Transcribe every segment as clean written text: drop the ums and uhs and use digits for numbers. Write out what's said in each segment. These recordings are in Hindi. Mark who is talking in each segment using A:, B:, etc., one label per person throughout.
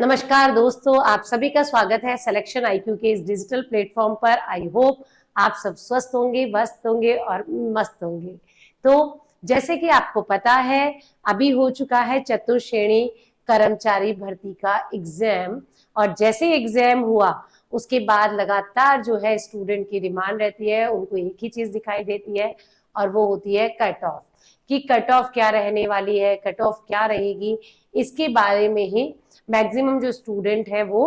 A: नमस्कार दोस्तों, आप सभी का स्वागत है सिलेक्शन आईक्यू के इस डिजिटल प्लेटफॉर्म पर। आई होप आप सब स्वस्थ होंगे, मस्त होंगे और मस्त होंगे। तो जैसे कि आपको पता है, अभी हो चुका है चतुर्थ श्रेणी कर्मचारी भर्ती का एग्जाम, और जैसे एग्जाम हुआ उसके बाद लगातार जो है स्टूडेंट की डिमांड रहती है, उनको एक ही चीज दिखाई देती है और वो होती है कट ऑफ। कि कट ऑफ क्या रहने वाली है, कट ऑफ क्या रहेगी, इसके बारे में ही मैक्सिमम जो स्टूडेंट है वो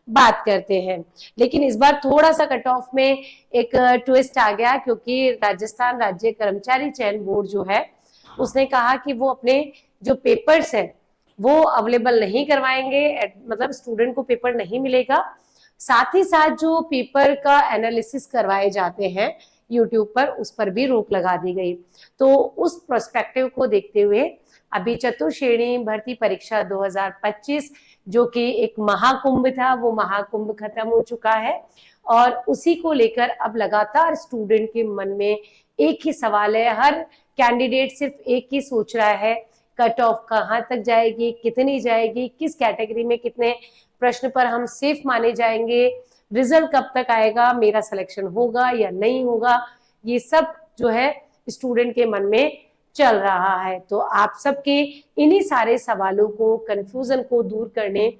A: बात करते हैं। लेकिन इस बार थोड़ा सा कट ऑफ में एक ट्विस्ट आ गया, क्योंकि राजस्थान राज्य कर्मचारी चयन बोर्ड जो है उसने कहा कि वो अपने जो पेपर्स है वो अवेलेबल नहीं करवाएंगे, मतलब स्टूडेंट को पेपर नहीं मिलेगा। साथ ही साथ जो पेपर का एनालिसिस करवाए जाते हैं यूट्यूब पर, उस पर भी रोक लगा दी गई। तो उस पर्सपेक्टिव को देखते हुए अभी चतुर्थ श्रेणी भर्ती परीक्षा 2025 जो कि एक महाकुंभ था, वो महाकुंभ खत्म हो चुका है और उसी को लेकर अब लगातार स्टूडेंट के मन में एक ही सवाल है। हर कैंडिडेट सिर्फ एक ही सोच रहा है, कट ऑफ कहाँ तक जाएगी, कितनी जाएगी, किस कैटेगरी में कितने प्रश्न पर हम सेफ माने जाएंगे, रिजल्ट कब तक आएगा, मेरा सिलेक्शन होगा या नहीं होगा, ये सब जो है स्टूडेंट के मन में चल रहा है। तो आप सबके इन्हीं सारे सवालों को, कंफ्यूजन को दूर करने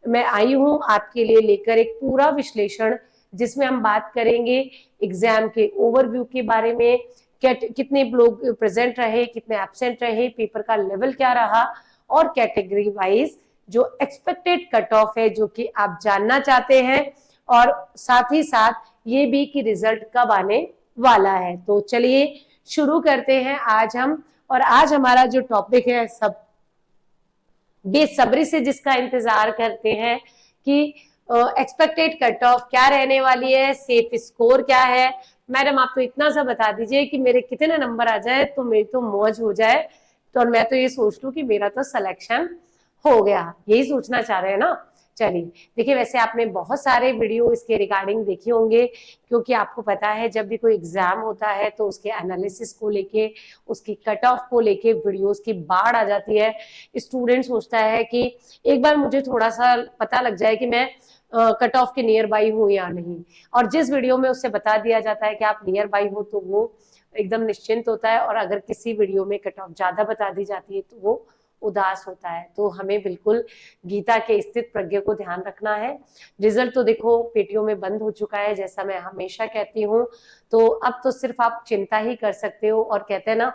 A: मैं आई हूं आपके लिए लेकर एक पूरा विश्लेषण, जिसमें हम बात करेंगे एग्जाम के ओवरव्यू के बारे में, कितने लोग प्रेजेंट रहे, कितने एब्सेंट रहे, पेपर का लेवल क्या रहा, और कैटेगरी वाइज जो एक्सपेक्टेड कट ऑफ है जो कि आप जानना चाहते हैं, और साथ ही साथ ये भी कि रिजल्ट कब आने वाला है। तो चलिए शुरू करते हैं आज हम। और आज हमारा जो टॉपिक है, सब बेसब्री से जिसका इंतजार करते हैं कि एक्सपेक्टेड कट ऑफ क्या रहने वाली है, सेफ स्कोर क्या है। मैडम आप तो इतना सा बता दीजिए कि मेरे कितने नंबर आ जाए तो मेरी तो मौज हो जाए, तो और मैं तो ये सोच लूं कि मेरा तो सिलेक्शन हो गया, यही सोचना चाह रहे हैं ना। चलिए देखिए, वैसे आपने बहुत सारे वीडियो इसके रिगार्डिंग देखे होंगे, क्योंकि आपको पता है जब भी कोई एग्जाम होता है तो उसके एनालिसिस को लेके, उसकी कट ऑफ को लेके वीडियोस की बाढ़ आ जाती है। स्टूडेंट सोचता है कि एक बार मुझे थोड़ा सा पता लग जाए कि मैं कट ऑफ के नियर बाई हूँ या नहीं, और जिस वीडियो में उससे बता दिया जाता है कि आप नियर बाई हो तो वो एकदम निश्चिंत होता है, और अगर किसी वीडियो में कट ऑफ ज्यादा बता दी जाती है तो वो उदास होता है। तो हमें बिल्कुल गीता के स्थित प्रज्ञ को ध्यान रखना है। रिजल्ट तो देखो पेटियों में बंद हो चुका है, जैसा मैं हमेशा कहती हूँ। तो अब तो सिर्फ आप चिंता ही कर सकते हो, और कहते हैं ना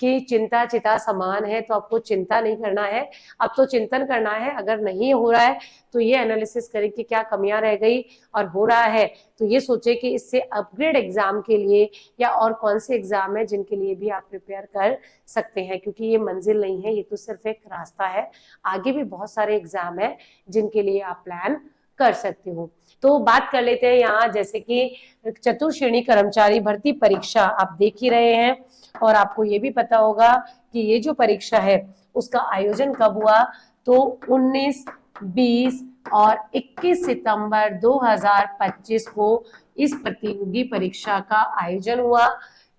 A: कि चिंता चिता समान है, तो आपको चिंता नहीं करना है, अब तो चिंतन करना है। अगर नहीं हो रहा है तो ये एनालिसिस करें कि क्या कमियां रह गई, और हो रहा है तो ये सोचे कि इससे अपग्रेड एग्जाम के लिए या और कौन से एग्जाम है जिनके लिए भी आप प्रिपेयर कर सकते हैं, क्योंकि ये मंजिल नहीं है, ये तो सिर्फ एक रास्ता है। आगे भी बहुत सारे एग्जाम है जिनके लिए आप प्लान कर सकते हो। तो बात कर लेते हैं यहाँ, जैसे कि चतुर्थ श्रेणी कर्मचारी भर्ती परीक्षा आप देख ही रहे हैं, और आपको ये भी पता होगा कि ये जो परीक्षा है उसका आयोजन कब हुआ, तो 19, 20 और 21 सितंबर 2025 को इस प्रतियोगी परीक्षा का आयोजन हुआ।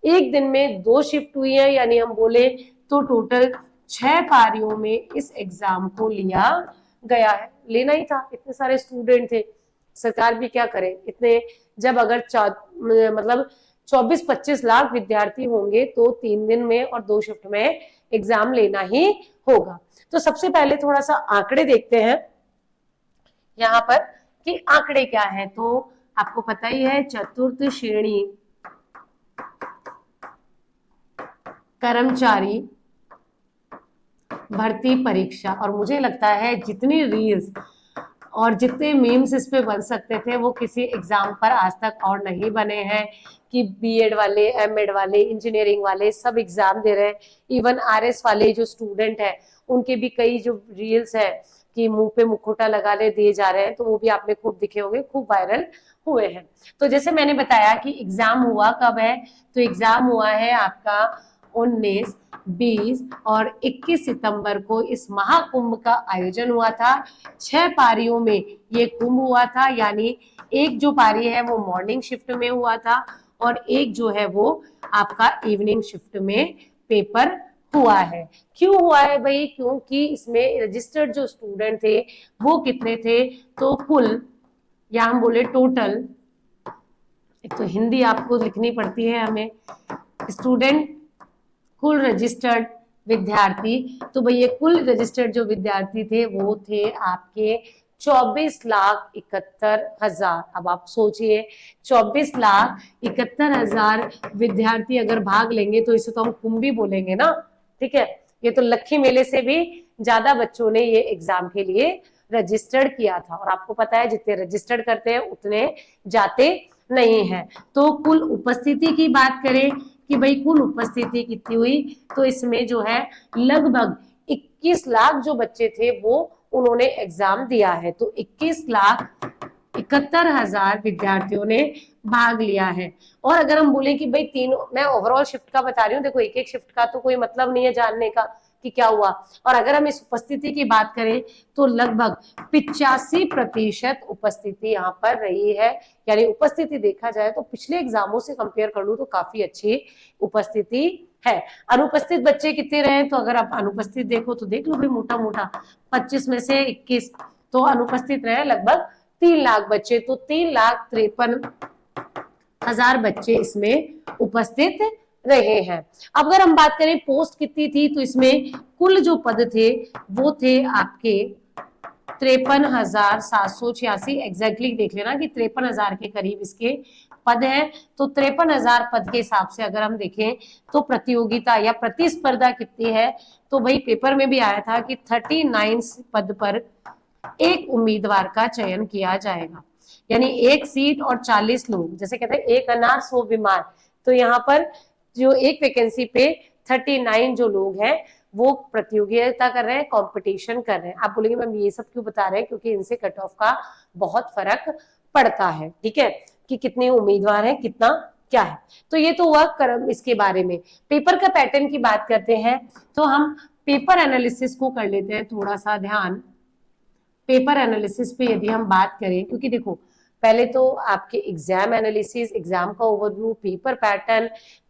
A: एक दिन में 2 शिफ्ट हुई है, यानी हम बोले तो टोटल 6 पारियों में इस एग्जाम को लिया गया है। लेना ही था, इतने सारे स्टूडेंट थे, सरकार भी क्या करे। इतने जब अगर मतलब 24-25 लाख विद्यार्थी होंगे तो 3 दिन में और 2 शिफ्ट में एग्जाम लेना ही होगा। तो सबसे पहले थोड़ा सा आंकड़े देखते हैं यहाँ पर कि आंकड़े क्या है। तो आपको पता ही है, चतुर्थ श्रेणी कर्मचारी भर्ती परीक्षा, और मुझे लगता है जितनी रील्स और जितने मीम्स इस पे बन सकते थे वो किसी एग्जाम पर आज तक और नहीं बने हैं, कि बीएड वाले, एमएड वाले, इंजीनियरिंग वाले सब एग्जाम दे रहे हैं। इवन आरएस वाले जो स्टूडेंट है उनके भी कई जो रील्स है कि मुंह पे मुखौटा लगाने दिए जा रहे हैं, तो वो भी आपने खूब दिखे होंगे, खूब वायरल हुए हैं। तो जैसे मैंने बताया कि एग्जाम हुआ कब है, तो एग्जाम हुआ है आपका 19, 20 और 21 सितंबर को इस महाकुंभ का आयोजन हुआ था। 6 पारियों में ये कुंभ हुआ था, यानी एक जो पारी है वो मॉर्निंग शिफ्ट में हुआ था, और एक जो है वो आपका इवनिंग शिफ्ट में पेपर हुआ है। क्यों हुआ है भाई? क्योंकि इसमें रजिस्टर्ड जो स्टूडेंट थे वो कितने थे, तो कुल, या हम बोले टोटल, एक तो हिंदी आपको लिखनी पड़ती है हमें, स्टूडेंट, कुल रजिस्टर्ड विद्यार्थी, तो भाई ये कुल रजिस्टर्ड जो विद्यार्थी थे वो थे आपके 24,71,000। अब आप सोचिए 24,71,000 विद्यार्थी अगर भाग लेंगे तो इसे तो हम कुंभी बोलेंगे ना, ठीक है। ये तो लक्खी मेले से भी ज्यादा बच्चों ने ये एग्जाम के लिए रजिस्टर्ड किया था, और आपको पता है जितने रजिस्टर्ड करते हैं उतने जाते नहीं है। तो कुल उपस्थिति की बात करें कि भाई कुल उपस्थिति कितनी हुई, तो इसमें जो है लगभग 21 लाख जो बच्चे थे वो उन्होंने एग्जाम दिया है। तो 21,71,000 विद्यार्थियों ने भाग लिया है। और अगर हम बोले कि भाई तीनों, मैं ओवरऑल शिफ्ट का बता रही हूँ, देखो एक एक शिफ्ट का तो कोई मतलब नहीं है जानने का कि क्या हुआ। और अगर हम इस उपस्थिति की बात करें तो लगभग 85% उपस्थिति यहाँ पर रही है। यानी उपस्थिति देखा जाए तो पिछले एग्जामों से कंपेयर कर लूं तो काफी अच्छी उपस्थिति है। अनुपस्थित बच्चे कितने रहे, तो अगर आप अनुपस्थित देखो तो देख लो भाई, मोटा मोटा 25 में से 21, तो अनुपस्थित रहे लगभग 3 लाख बच्चे। तो 3,53,000 बच्चे इसमें उपस्थित रहे हैं। अब अगर हम बात करें पोस्ट कितनी थी, तो इसमें कुल जो पद थे वो थे आपके 53,786। एग्जैक्टली देख लेना कि 53,000 के करीब इसके पद है। तो 53,000 पद के हिसाब से अगर हम देखें तो प्रतियोगिता या प्रतिस्पर्धा कितनी है, तो भाई पेपर में भी आया था कि 39 पद पर एक उम्मीदवार का चयन किया जाएगा। यानी एक सीट और 40 लोग, जैसे कहते हैं एक अनार 100 बीमार, तो यहाँ पर जो एक वैकेंसी पे 39 जो लोग हैं वो प्रतियोगिता कर रहे हैं, कंपटीशन कर रहे हैं। आप बोलेंगे मैम ये सब क्यों बता रहे हैं, क्योंकि इनसे कट ऑफ का बहुत फर्क पड़ता है, ठीक है, कि कितने उम्मीदवार हैं, कितना क्या है। तो ये तो हुआ कर्म इसके बारे में। पेपर का पैटर्न की बात करते हैं तो हम पेपर एनालिसिस को कर लेते हैं थोड़ा सा ध्यान। पेपर एनालिसिस पे यदि हम बात करें, क्योंकि देखो पहले तो आपके एग्जाम एनालिसिस, एग्जाम का ओवरव्यू, पेपर पैटर्न,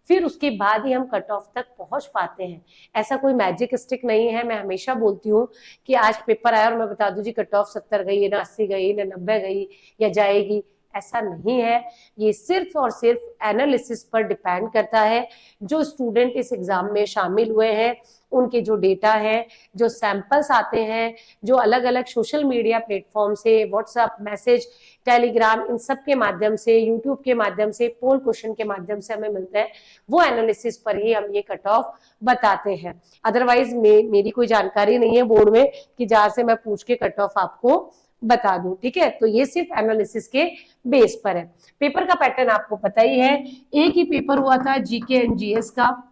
A: फिर उसके बाद ही हम कट ऑफ तक पहुंच पाते हैं। ऐसा कोई मैजिक स्टिक नहीं है। मैं हमेशा बोलती हूँ कि आज पेपर आया और मैं बता दूं जी कट ऑफ 70 गई ना 80 गई ना 90 गई या जाएगी, ऐसा नहीं है। ये सिर्फ और सिर्फ एनालिसिस पर डिपेंड करता है। जो स्टूडेंट इस एग्जाम में शामिल हुए हैं उनके जो डेटा है, जो सैंपल्स आते हैं, जो अलग अलग सोशल मीडिया प्लेटफॉर्म से, व्हाट्सएप मैसेज, टेलीग्राम, इन सब के माध्यम से, यूट्यूब के माध्यम से, पोल क्वेश्चन के माध्यम से हमें मिलता है, वो एनालिसिस पर ही हम ये कट ऑफ बताते हैं। अदरवाइज मेरी कोई जानकारी नहीं है बोर्ड में कि जहां से मैं पूछ के कट ऑफ आपको बता दूं, ठीक है। तो ये सिर्फ एनालिसिस के बेस पर है। पेपर का पैटर्न आपको पता ही है, एक ही पेपर हुआ था जीके एंड जीएस का,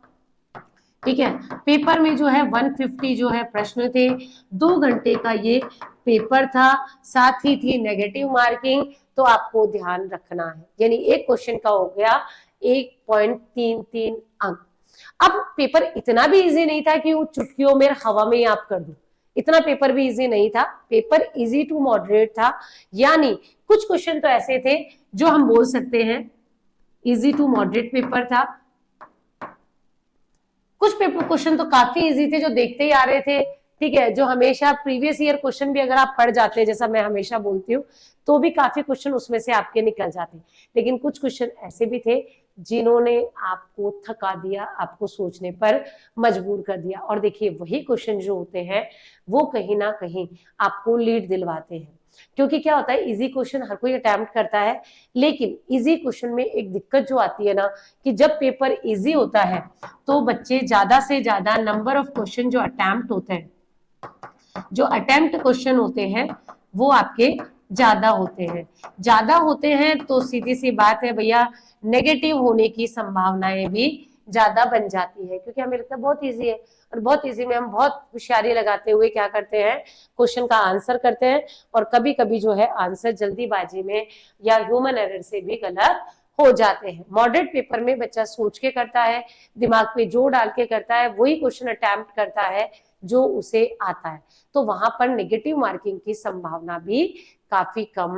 A: ठीक है। पेपर में जो है 150 जो है प्रश्न थे, 2 घंटे का ये पेपर था, साथ ही थी नेगेटिव मार्किंग, तो आपको ध्यान रखना है। यानी एक क्वेश्चन का हो गया 1.33 अंक। अब पेपर इतना भी इजी नहीं था कि वो चुटकियों में हवा में आप कर दो, इतना पेपर भी इजी नहीं था। पेपर इजी टू मॉडरेट था, यानी कुछ क्वेश्चन तो ऐसे थे जो हम बोल सकते हैं इजी टू मॉडरेट पेपर था। कुछ पेपर क्वेश्चन तो काफी इजी थे जो देखते ही आ रहे थे, ठीक है, जो हमेशा प्रीवियस ईयर क्वेश्चन भी अगर आप पढ़ जाते हैं, जैसा मैं हमेशा बोलती हूँ, तो भी काफी क्वेश्चन उसमें से आपके निकल जाते। लेकिन कुछ क्वेश्चन ऐसे भी थे जिन्होंने आपको थका दिया, आपको सोचने पर मजबूर कर दिया। और देखिए वही क्वेश्चन जो होते हैं वो कहीं ना कहीं आपको लीड दिलवाते हैं। क्योंकि क्या होता है, इजी क्वेश्चन हर कोई अटेम्प्ट करता है, लेकिन इजी क्वेश्चन में एक दिक्कत जो आती है ना, कि जब पेपर इजी होता है तो बच्चे ज्यादा से ज्यादा नंबर ऑफ क्वेश्चन जो अटेम्प्ट होते हैं, जो अटेम्प्ट क्वेश्चन होते हैं वो आपके ज्यादा होते हैं, तो सीधी सी बात है भैया, नेगेटिव होने की संभावनाएं भी ज्यादा बन जाती है। क्योंकि हमें लगता है बहुत इजी है, और बहुत इजी में हम बहुत होशियारी लगाते हुए क्या करते हैं, क्वेश्चन का आंसर करते हैं, और कभी कभी जो है आंसर जल्दीबाजी में या ह्यूमन एरर से भी गलत हो जाते हैं। मॉडरेट पेपर में बच्चा सोच के करता है, दिमाग पे जोर डाल के करता है, वही क्वेश्चन अटेम्प्ट करता है जो उसे आता है, तो वहां पर नेगेटिव मार्किंग की संभावना भी काफी कम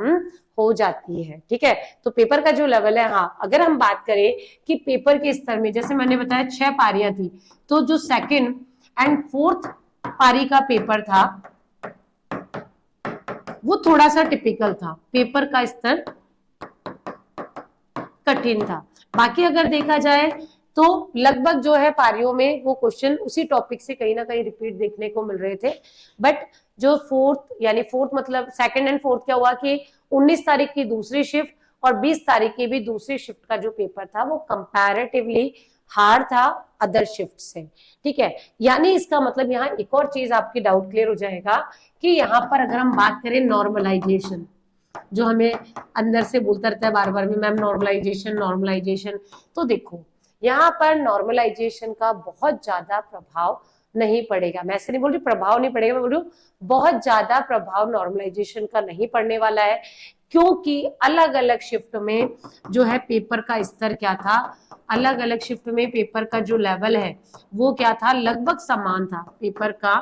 A: हो जाती है। ठीक है, तो पेपर का जो लेवल है, हाँ अगर हम बात करें कि पेपर के स्तर में, जैसे मैंने बताया 6 पारियां थी, तो जो सेकंड एंड फोर्थ पारी का पेपर था वो थोड़ा सा टिपिकल था, पेपर का स्तर कठिन था। बाकी अगर देखा जाए तो लगभग जो है पारियों में वो क्वेश्चन उसी टॉपिक से कहीं ना कहीं रिपीट देखने को मिल रहे थे। बट जो फोर्थ, यानी फोर्थ मतलब सेकंड एंड फोर्थ, क्या हुआ कि 19 तारीख की दूसरी शिफ्ट और 20 तारीख की भी दूसरी शिफ्ट का जो पेपर था वो कंपैरेटिवली हार्ड था अदर शिफ्ट से। ठीक है, यानी इसका मतलब यहाँ एक और चीज आपकी डाउट क्लियर हो जाएगा कि यहाँ पर अगर हम बात करें नॉर्मलाइजेशन, जो हमें अंदर से बोलता रहता है बार बार में, मैम नॉर्मलाइजेशन नॉर्मलाइजेशन, तो देखो यहाँ पर नॉर्मलाइजेशन का बहुत ज्यादा प्रभाव नहीं पड़ेगा। मैं ऐसे नहीं बोल रही प्रभाव नहीं पड़ेगा, मैं बोल रही हूँ बहुत ज्यादा प्रभाव नॉर्मलाइजेशन का नहीं पड़ने वाला है, क्योंकि अलग अलग शिफ्ट में जो है पेपर का स्तर क्या था, अलग अलग शिफ्ट में पेपर का जो लेवल है वो क्या था, लगभग समान था। पेपर का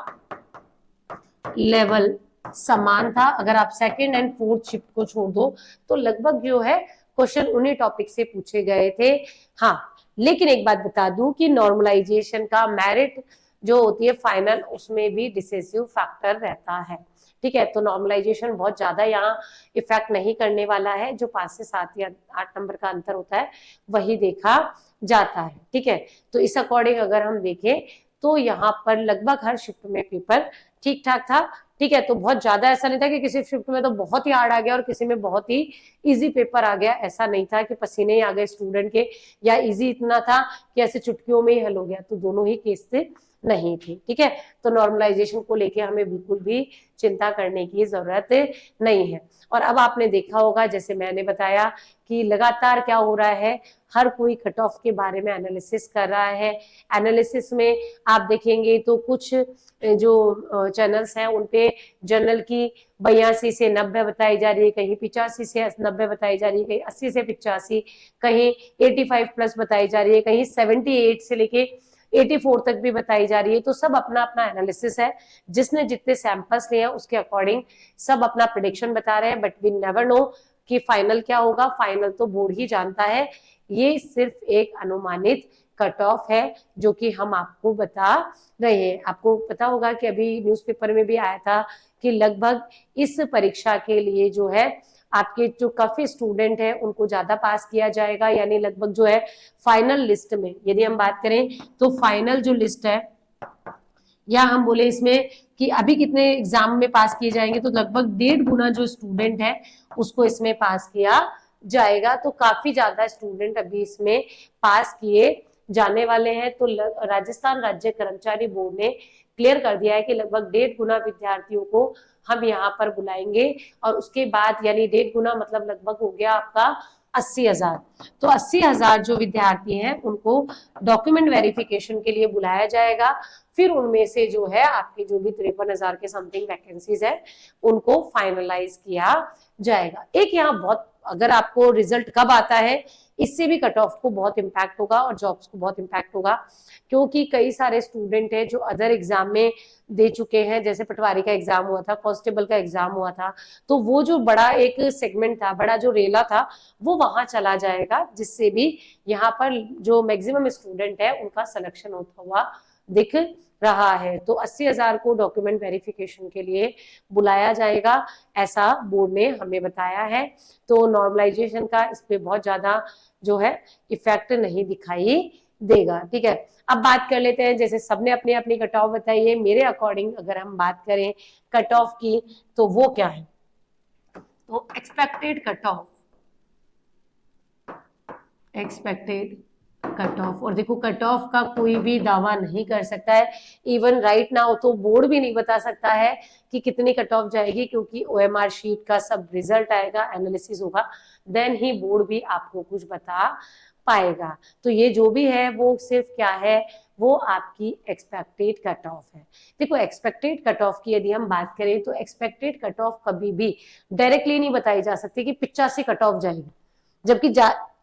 A: लेवल समान था। अगर आप सेकंड एंड फोर्थ शिफ्ट को छोड़ दो तो लगभग जो है क्वेश्चन उन्हीं टॉपिक से पूछे गए थे। हाँ, लेकिन एक बात बता दूं कि नॉर्मलाइजेशन का मेरिट जो होती है फाइनल, उसमें भी डिसेसिव फैक्टर रहता है। ठीक है, तो नॉर्मलाइजेशन बहुत ज्यादा यहाँ इफेक्ट नहीं करने वाला है, जो 5 से 7 या 8 नंबर का अंतर होता है वही देखा जाता है। ठीक है, तो इस अकॉर्डिंग अगर हम देखें तो यहाँ पर लगभग हर शिफ्ट में पेपर ठीक ठाक था। ठीक है, तो बहुत ज्यादा ऐसा नहीं था कि किसी शिफ्ट में तो बहुत ही हार्ड आ गया और किसी में बहुत ही इजी पेपर आ गया, ऐसा नहीं था कि पसीने ही आ गए स्टूडेंट के, या इजी इतना था कि ऐसे चुटकियों में ही हल हो गया, तो दोनों ही केस थे नहीं थी। ठीक है, तो नॉर्मलाइजेशन को लेके हमें बिल्कुल भी चिंता करने की जरूरत नहीं है। और अब आपने देखा होगा, जैसे मैंने बताया कि लगातार क्या हो रहा है, हर कोई कट ऑफ के बारे में एनालिसिस कर रहा है। एनालिसिस में आप देखेंगे तो कुछ जो चैनल्स हैं उनपे जनरल की 82 से 90 बताई जा रही है, कहीं 85 से 90 बताई जा रही है, कहीं 80 से 85, कहीं 85 प्लस बताई जा रही है, कहीं 78 से लेके 84 तक भी बताई जा रही है। तो सब अपना अपना एनालिसिस है, जिसने जितने सैंपल्स लिए हैं उसके अकॉर्डिंग सब अपना प्रेडिक्शन बता रहे हैं। बट वी नेवर नो कि फाइनल क्या होगा, फाइनल तो बोर्ड ही जानता है। ये सिर्फ एक अनुमानित कट ऑफ है जो कि हम आपको बता रहे हैं। आपको पता होगा कि अभी न्यूज़पेपर में भी आया था कि लगभग इस परीक्षा के लिए जो है आपके जो काफी स्टूडेंट है उनको ज्यादा पास किया जाएगा, यानी लगभग जो है फाइनल लिस्ट में यदि हम बात करें तो फाइनल जो लिस्ट है, या हम बोले इसमें कि अभी कितने एग्जाम में पास किए जाएंगे, तो लगभग 1.5 गुना जो स्टूडेंट है उसको इसमें पास किया जाएगा। तो काफी ज्यादा स्टूडेंट अभी इसमें पास किए जाने वाले हैं। तो राजस्थान राज्य कर्मचारी बोर्ड ने क्लियर कर दिया है कि लगभग 1.5 गुना विद्यार्थियों को हम यहाँ पर बुलाएंगे, और उसके बाद यानी 1.5 गुना मतलब लगभग हो गया आपका 80,000। तो 80,000 जो विद्यार्थी हैं उनको डॉक्यूमेंट वेरिफिकेशन के लिए बुलाया जाएगा। फिर उनमें से जो है आपकी जो भी 53,000 के समथिंग वैकेंसीज है उनको फाइनलाइज किया जाएगा। एक यहाँ बहुत, अगर आपको रिजल्ट कब आता है, इससे भी कट ऑफ को बहुत इम्पैक्ट होगा और जॉब्स को बहुत इम्पैक्ट होगा, क्योंकि कई सारे स्टूडेंट हैं जो अदर एग्जाम में दे चुके हैं, जैसे पटवारी का एग्जाम हुआ था, कांस्टेबल का एग्जाम हुआ था, तो वो जो बड़ा एक सेगमेंट था, बड़ा जो रेला था, वो वहां चला जाएगा, जिससे भी यहाँ पर जो मैक्सिमम स्टूडेंट है उनका सिलेक्शन होता हुआ दिख रहा है। तो 80,000 को डॉक्यूमेंट वेरिफिकेशन के लिए बुलाया जाएगा, ऐसा बोर्ड ने हमें बताया है। तो नॉर्मलाइजेशन का इस पे बहुत ज्यादा जो है इफेक्ट नहीं दिखाई देगा। ठीक है, अब बात कर लेते हैं, जैसे सबने अपनी अपनी कट ऑफ बताई है, मेरे अकॉर्डिंग अगर हम बात करें कट ऑफ की तो वो क्या है, तो expected cut off, expected cut off. और देखो कट ऑफ का कोई भी दावा नहीं कर सकता है, इवन राइट नाउ तो बोर्ड भी नहीं बता सकता है कि कितनी कट ऑफ जाएगी, क्योंकि ओएमआर शीट का सब रिजल्ट आएगा, एनालिसिस होगा, देन ही बोर्ड भी आपको कुछ बता पाएगा। तो ये जो भी है वो सिर्फ क्या है, वो आपकी एक्सपेक्टेड कट ऑफ है। देखो एक्सपेक्टेड कट ऑफ की यदि हम बात करें तो एक्सपेक्टेड कट ऑफ कभी भी डायरेक्टली नहीं बताई जा सकती कि 85 कट ऑफ जाएगी, जबकि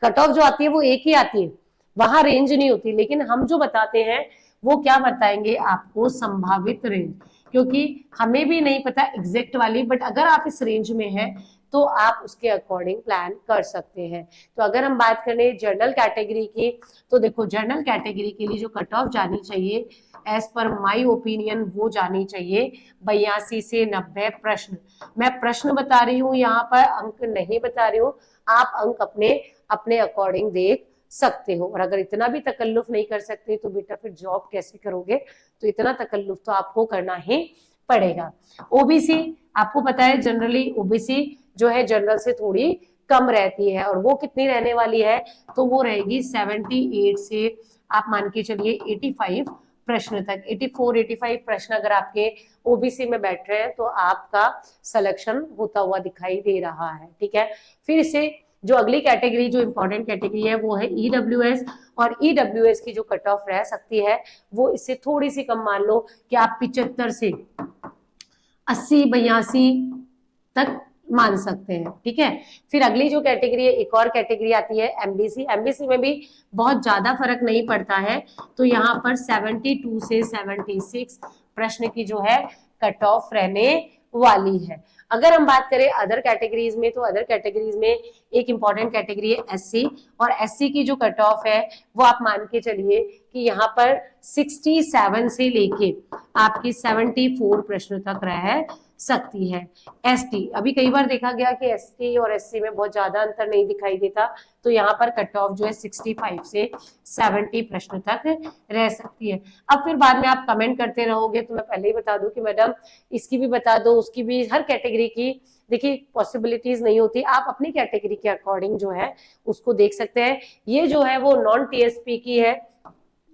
A: कट ऑफ जो आती है वो एक ही आती है, वहां रेंज नहीं होती। लेकिन हम जो बताते हैं वो क्या बताएंगे आपको, संभावित रेंज, क्योंकि हमें भी नहीं पता एग्जैक्ट वाली, बट अगर आप इस रेंज में हैं तो आप उसके अकॉर्डिंग प्लान कर सकते हैं। तो अगर हम बात करें जनरल कैटेगरी की, तो देखो जनरल कैटेगरी के लिए जो कट ऑफ जानी चाहिए एज पर माई ओपिनियन, वो जानी चाहिए 82 से 90 प्रश्न। मैं प्रश्न बता रही हूँ यहाँ पर, अंक नहीं बता रही हूँ। आप अंक अपने अपने अकॉर्डिंग देख सकते हो। और अगर इतना भी तकल्लुफ नहीं कर सकते तो बेटा फिर जॉब कैसे करोगे, तो इतना तकल्लुफ तो आपको करना ही पड़ेगा। ओबीसी, आपको पता है जनरली ओबीसी जो है जनरल से थोड़ी कम रहती है, और वो कितनी रहने वाली है, तो वो रहेगी 78 से आप मान के चलिए 85 प्रश्न तक। 84-85 प्रश्न अगर आपके ओबीसी में बैठ रहे हैं तो आपका सिलेक्शन होता हुआ दिखाई दे रहा है। ठीक है, फिर इसे जो अगली कैटेगरी, जो इंपॉर्टेंट कैटेगरी है, वो है ईडब्ल्यूएस। और ईडब्ल्यूएस की जो कट ऑफ रह सकती है वो इससे थोड़ी सी कम, मान लो कि आप 75 से 80-82 तक मान सकते हैं। ठीक है, फिर अगली जो कैटेगरी है, एक और कैटेगरी आती है एमबीसी। एमबीसी में भी बहुत ज्यादा फर्क नहीं पड़ता है, तो यहाँ पर 72 से 76 प्रश्न की जो है कट ऑफ रहने वाली है। अगर हम बात करें अदर कैटेगरीज में, तो अदर कैटेगरीज में एक इंपॉर्टेंट कैटेगरी है एससी, और एससी की जो कट ऑफ है वो आप मान के चलिए कि यहाँ पर 67 से लेके आपकी 74 प्रश्न तक रह सकती है। एसटी, अभी कई बार देखा गया कि एसटी और एससी में बहुत ज्यादा अंतर नहीं दिखाई देता, तो यहाँ पर कट ऑफ जो है 65 से 70 प्रश्न तक रह सकती है। अब फिर बाद में आप कमेंट करते रहोगे, तो मैं पहले ही बता दूं कि मैडम इसकी भी बता दो, उसकी भी, हर कैटेगरी की देखिए पॉसिबिलिटीज नहीं होती, आप अपनी कैटेगरी के अकॉर्डिंग जो है उसको देख सकते हैं। ये जो है वो नॉन टीएसपी की है,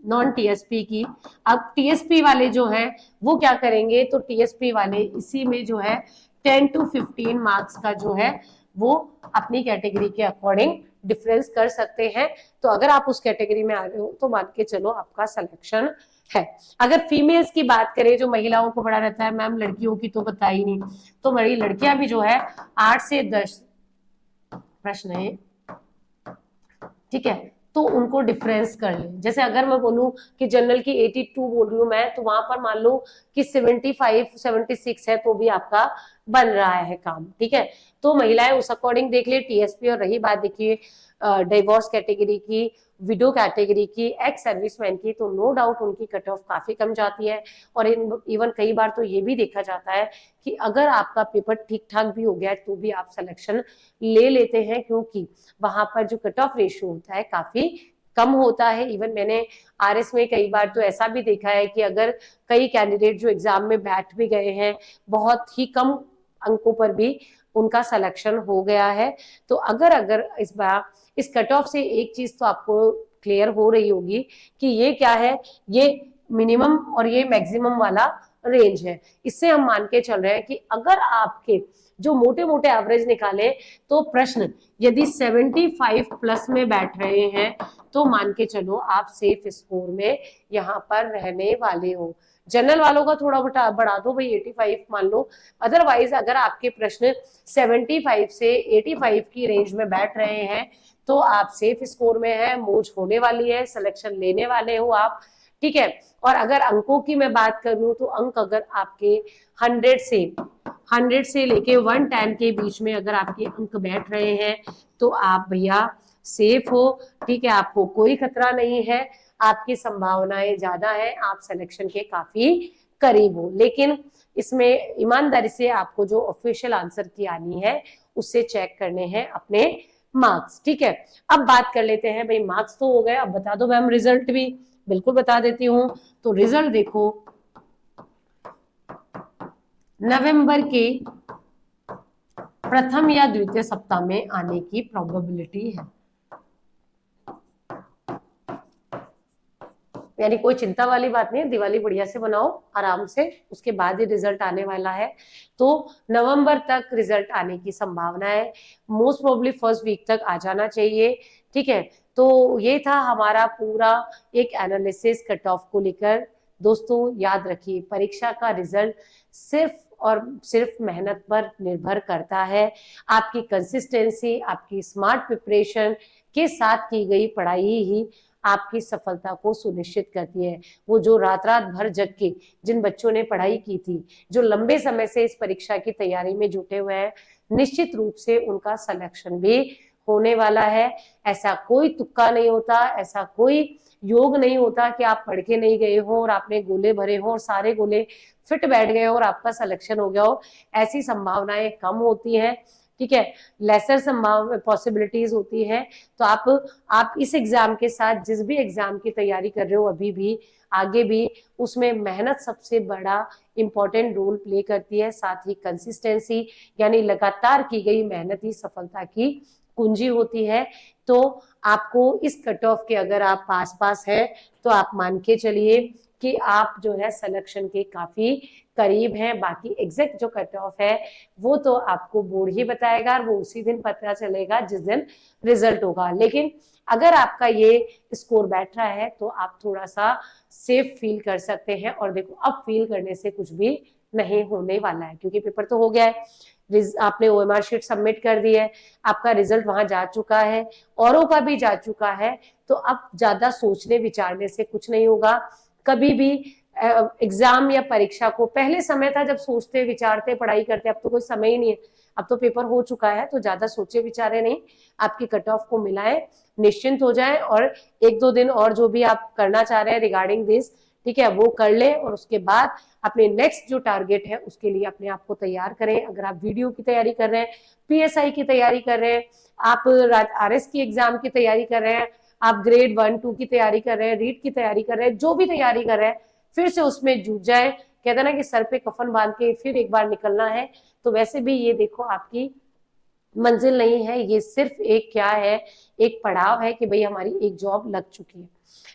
A: नॉन टीएसपी की। अब टीएसपी वाले जो हैं वो क्या करेंगे, तो टीएसपी वाले इसी में जो है 10 to 15 मार्क्स का जो है वो अपनी कैटेगरी के अकॉर्डिंग डिफरेंस कर सकते हैं। तो अगर आप उस कैटेगरी में आ रहे हो तो मान के चलो आपका सिलेक्शन है। अगर फीमेल्स की बात करें, जो महिलाओं को बड़ा रहता है, मैम लड़कियों की तो बता ही नहीं, तो मेरी लड़कियां भी जो है 8 से 10 प्रश्न है, ठीक है, तो उनको डिफरेंस कर ले। जैसे अगर मैं बोलूं कि जनरल की 82 बोल रही हूँ मैं, तो वहां पर मान लो कि 75-76 है, तो भी आपका बन रहा है काम। ठीक है, तो महिलाएं उस अकॉर्डिंग देख ले टीएसपी। और रही बात देखिए डिवोर्स कैटेगरी की, विडो कैटेगरी की, एक्स सर्विसमैन की, तो नो डाउट उनकी कट ऑफ काफी कम जाती है। और इवन कई बार तो ये भी देखा जाता है कि अगर आपका पेपर ठीक ठाक भी हो गया है तो भी आप सिलेक्शन ले लेते हैं, क्योंकि वहां पर जो कट ऑफ रेशियो होता है काफी कम होता है। इवन मैंने आरएस में कई बार तो ऐसा भी देखा है कि अगर कई कैंडिडेट जो एग्जाम में बैठ भी गए हैं, बहुत ही कम अंकों पर भी उनका सिलेक्शन हो गया है। तो अगर इस बार इस कट ऑफ से एक चीज तो आपको क्लियर हो रही होगी कि ये क्या है, ये मिनिमम और ये मैक्सिमम वाला रेंज है। इससे हम मान के चल रहे हैं कि अगर आपके जो मोटे मोटे एवरेज निकाले तो प्रश्न यदि 75 प्लस में बैठ रहे हैं तो मान के चलो आप सेफ स्कोर में यहाँ पर रहने वाले हो। जनरल वालों का थोड़ा बढ़ा दो भाई, 85 मान लो। अदरवाइज अगर आपके प्रश्न 75 से 85 की रेंज में बैठ रहे हैं तो आप सेफ स्कोर में है, मौज होने वाली है, सिलेक्शन लेने वाले हो आप। ठीक है, और अगर अंकों की मैं बात करूं तो अंक अगर आपके 100 से लेके 110 के बीच में अगर आपके अंक बैठ रहे हैं तो आप भैया सेफ हो। ठीक है, आपको कोई खतरा नहीं है, आपकी संभावनाएं ज्यादा है, आप सिलेक्शन के काफी करीब हो। लेकिन इसमें ईमानदारी से आपको जो ऑफिशियल आंसर की आनी है उससे चेक करने हैं अपने मार्क्स। ठीक है, अब बात कर लेते हैं भाई, मार्क्स तो हो गए, अब बता दो मैम रिजल्ट भी। बिल्कुल बता देती हूँ। तो रिजल्ट देखो, नवंबर के प्रथम या द्वितीय सप्ताह में आने की प्रोबेबिलिटी है। यानी कोई चिंता वाली बात नहीं है, दिवाली बढ़िया से बनाओ आराम से, उसके बाद ही रिजल्ट आने वाला है। तो नवंबर तक रिजल्ट आने की संभावना है, मोस्ट प्रोबेबली फर्स्ट वीक तक आ जाना चाहिए। ठीक है, तो ये था हमारा पूरा एक एनालिसिस कट ऑफ को लेकर। दोस्तों याद रखिए, परीक्षा का रिजल्ट सिर्फ और सिर्फ मेहनत पर निर्भर करता है। आपकी कंसिस्टेंसी, आपकी स्मार्ट प्रिपरेशन के साथ की गई पढ़ाई ही आपकी सफलता को सुनिश्चित करती है। वो जो रात रात भर जग के जिन बच्चों ने पढ़ाई की थी, जो लंबे समय से इस परीक्षा की तैयारी में जुटे हुए हैं, निश्चित रूप से उनका सिलेक्शन भी होने वाला है। ऐसा कोई तुक्का नहीं होता, ऐसा कोई योग नहीं होता कि आप पढ़ के नहीं गए हो और आपने गोले भरे हो और सारे गोले फिट बैठ गए हो और आपका सिलेक्शन हो गया हो। ऐसी संभावनाएं कम होती हैं, ठीक है, लेसर संभाव पॉसिबिलिटीज होती है। तो आप इस एग्जाम के साथ जिस भी एग्जाम की तैयारी कर रहे हो अभी भी, आगे भी, उसमें मेहनत सबसे बड़ा इंपॉर्टेंट रोल प्ले करती है। साथ ही कंसिस्टेंसी यानी लगातार की गई मेहनत ही सफलता की कुंजी होती है। तो आपको इस कट ऑफ के अगर आप पास है तो आप मान के चलिए कि आप जो है सिलेक्शन के काफी करीब हैं। बाकी एग्जैक्ट जो कट ऑफ है वो तो आपको बोर्ड ही बताएगा, वो उसी दिन पता चलेगा जिस दिन रिजल्ट होगा। लेकिन अगर आपका ये स्कोर बैठ रहा है तो आप थोड़ा सा सेफ फील कर सकते हैं। और देखो, अब फील करने से कुछ भी नहीं होने वाला है, क्योंकि पेपर तो हो गया है, आपने ओएमआर शीट सबमिट कर दी है, आपका रिजल्ट वहां जा चुका है, औरों का भी जा चुका है। तो अब ज्यादा सोचने विचारने से कुछ नहीं होगा। कभी भी एग्जाम या परीक्षा को, पहले समय था जब सोचते विचारते पढ़ाई करते, अब तो कोई समय ही नहीं है, अब तो पेपर हो चुका है। तो ज्यादा सोचे विचारे नहीं, आपकी कट ऑफ को मिलाएं, निश्चिंत हो जाए और एक दो दिन और जो भी आप करना चाह रहे हैं रिगार्डिंग दिस, ठीक है, वो कर ले। और उसके बाद अपने नेक्स्ट जो टारगेट है उसके लिए अपने आप को तैयार करें। अगर आप वीडियो की तैयारी कर रहे हैं, पीएसआई की तैयारी कर रहे हैं, आप आरएस की एग्जाम की तैयारी कर रहे हैं, आप ग्रेड 1-2 की तैयारी कर रहे हैं, रीट की तैयारी कर रहे हैं, जो भी तैयारी कर रहे हैं, फिर से उसमें जुट जाए। कहते ना कि सर पे कफन बांध के फिर एक बार निकलना है। तो वैसे भी ये देखो, आपकी मंजिल नहीं है, ये सिर्फ एक क्या है, एक पड़ाव है कि भाई हमारी एक जॉब लग चुकी है।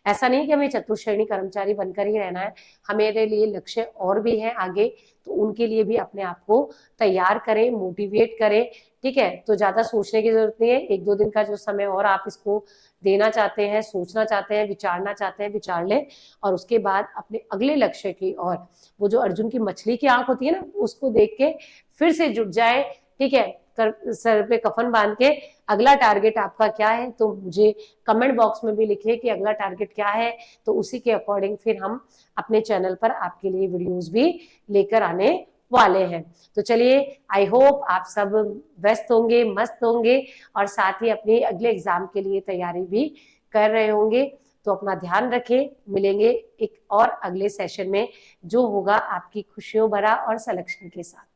A: ऐसा नहीं कि हमें चतुश्रेणी कर्मचारी बनकर ही रहना है, हमारे लिए लक्ष्य और भी है आगे। तो उनके लिए भी अपने आप को तैयार करें, मोटिवेट करें, ठीक है। तो ज्यादा सोचने की जरूरत नहीं है, एक दो दिन का जो समय और आप इसको देना चाहते हैं, सोचना चाहते हैं, विचारना चाहते हैं, विचार लें। और उसके बाद अपने अगले लक्ष्य की और, वो जो अर्जुन की मछली की आंख होती है ना, उसको देख के फिर से जुट जाए, ठीक है। सर पे कफन बांध के अगला टारगेट आपका क्या है, तो मुझे कमेंट बॉक्स में भी लिखिए कि अगला टारगेट क्या है। तो उसी के अकॉर्डिंग फिर हम अपने चैनल पर आपके लिए वीडियोस भी लेकर आने वाले हैं। तो चलिए, आई होप आप सब व्यस्त होंगे, मस्त होंगे और साथ ही अपने अगले एग्जाम के लिए तैयारी भी कर रहे होंगे। तो अपना ध्यान रखें, मिलेंगे एक और अगले सेशन में जो होगा आपकी खुशियों भरा और सिलेक्शन के साथ।